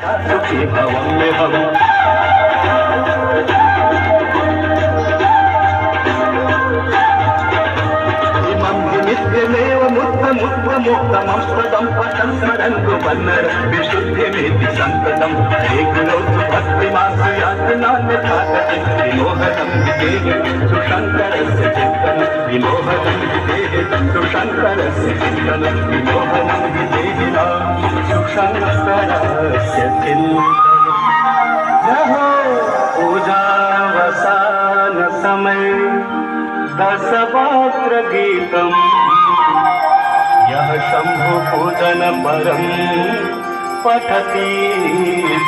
सुखी भवं में हम नित्यमेव मुक्त मुक्त मुक्तमंस्तदं पठन् स्मरन्तु वन्नर विशुद्धिमेति सन्ततं एकलोतु भक्तिमास्यात् नान्यथागति विमोहनं विदेहि सुशङ्करस्य चिन्तनं विमोहनं विदेहि सुशङ्करस्य चिन्तनं विमोहनं विदेहि सुशङ्करस्य चिन्तनं जहो पूजावसान समय दशवाक्र गीतम् यह शंभु पूजन परम पठति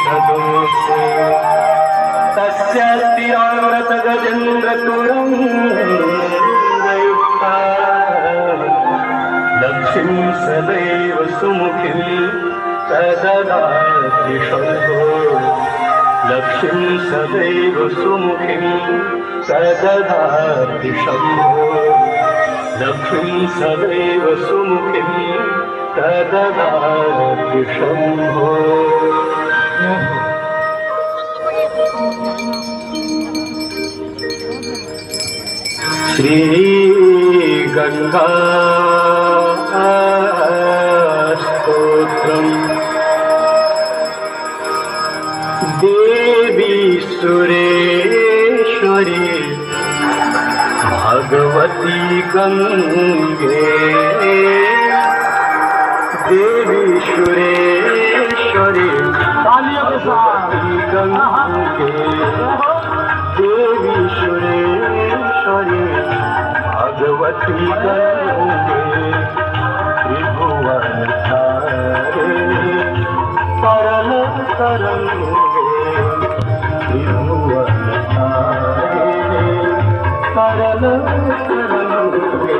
तदोसे तस्य स्थिरामृत गजेन्द्र तुरंगयुक्ता लक्ष्मीं सदैव सुमुखीं तददाति शंभो लक्ष्मीं सदैव सुमुखीं तददाति शंभो लक्ष्मीं सदैव सुमुखीं तददाति शंभो श्री गंगा स्तोत्रम् देवी सुरेश्वरी भगवती गंगे देवी सुरेश्वरी भगवती गंगे देवी सुरेश्वरी भगवती गंगे त्रिभुवन धारे तरल तरंगे त्रिभुवन धारे तरल तरंगे